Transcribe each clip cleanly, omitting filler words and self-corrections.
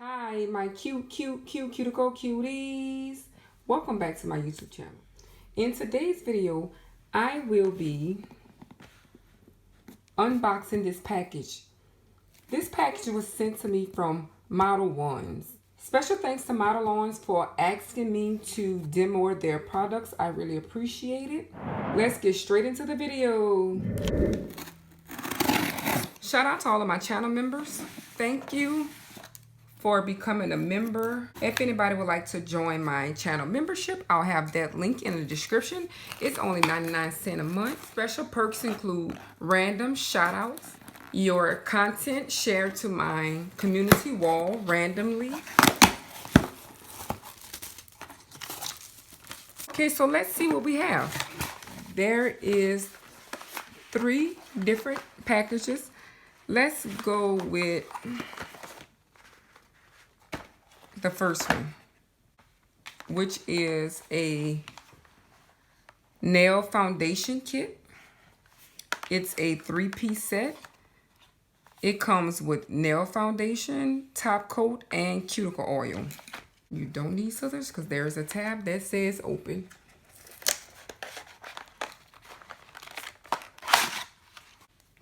Hi, my cuticle cuties. Welcome back to my YouTube channel. In today's video, I will be unboxing this package. This package was sent to me from MODELONES. Special thanks to MODELONES for asking me to demo their products. I really appreciate it. Let's get straight into the video. Shout out to all of my channel members. Thank you for becoming a member. If anybody would like to join my channel membership, I'll have that link in the description. It's only 99 cents a month. Special perks include random shout outs, your content shared to my community wall randomly. Okay, so let's see what we have. There is 3 different packages. Let's go with the first one, which is a nail foundation kit. It's a 3-piece set. It comes with nail foundation, top coat, and cuticle oil. You don't need scissors because there's a tab that says open.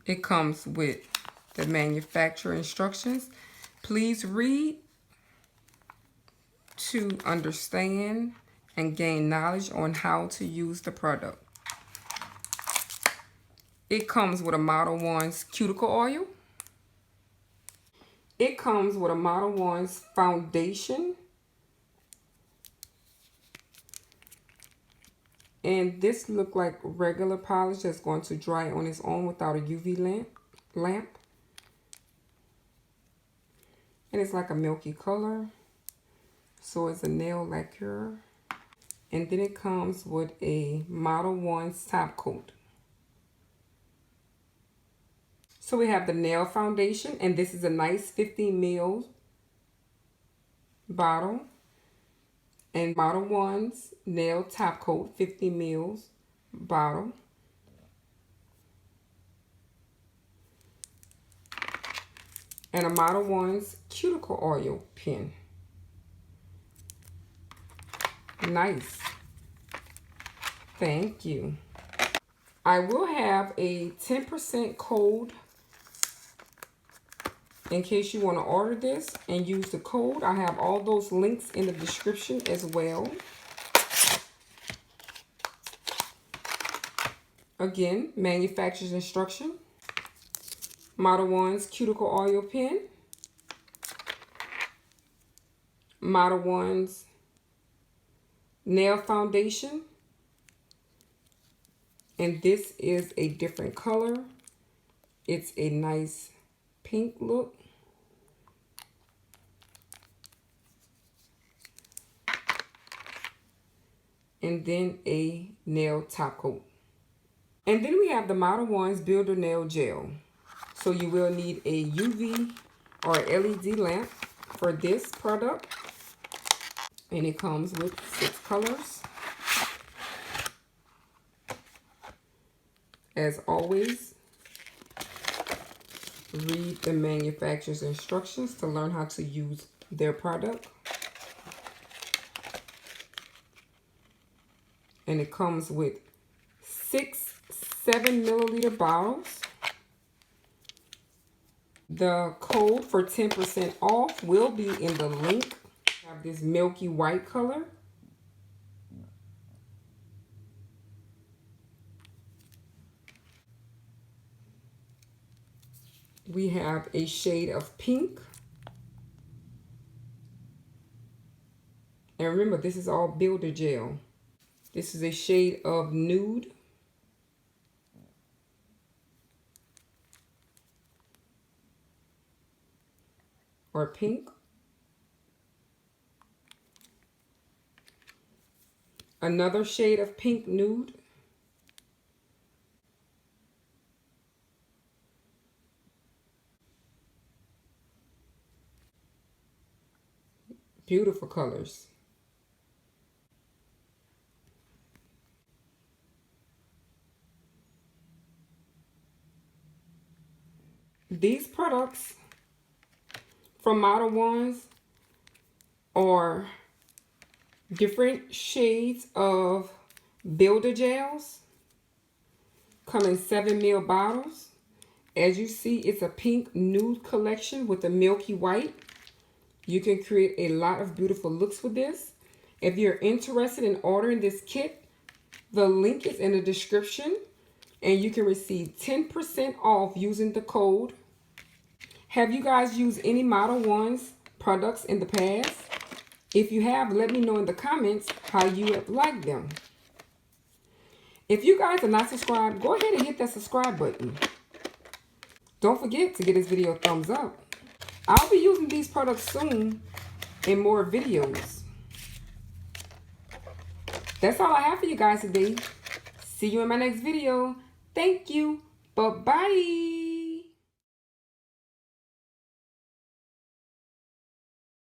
It comes with the manufacturer instructions. Please read to understand and gain knowledge on how to use the product. It comes with a MODELONES cuticle oil. It comes with a MODELONES foundation. And this looks like regular polish that's going to dry on its own without a UV lamp. And it's like a milky color. So it's a nail lacquer. And then it comes with a MODELONES top coat. So we have the nail foundation, and this is a nice 50 ml bottle. And MODELONES nail top coat, 50 ml bottle. And a MODELONES cuticle oil pen. Nice. Thank you. I will have a 10% code in case you want to order this and use the code. I have all those links in the description as well. Again, manufacturer's instruction. MODELONES cuticle oil pen. MODELONES nail foundation. And this is a different color. It's a nice pink look. And then a nail top coat. And then we have the MODELONES Builder Nail Gel. So you will need a UV or LED lamp for this product. And it comes with 6 colors. As always, read the manufacturer's instructions to learn how to use their product. And it comes with 6 7-milliliter bottles. The code for 10% off will be in the link. We have this milky white color. We have a shade of pink. And remember, this is all builder gel. This is a shade of nude. Or pink. Another shade of pink nude. Beautiful colors. These products from MODELONES are different shades of builder gels. Come in 7 ml bottles. As you see, it's a pink nude collection with a milky white. You can create a lot of beautiful looks with this. If you're interested in ordering this kit, the link is in the description and you can receive 10% off using the code. Have you guys used any Modelones products in the past? If you have, let me know in the comments how you have liked them. If you guys are not subscribed, go ahead and hit that subscribe button. Don't forget to give this video a thumbs up. I'll be using these products soon in more videos. That's all I have for you guys today. See you in my next video. Thank you. Bye-bye.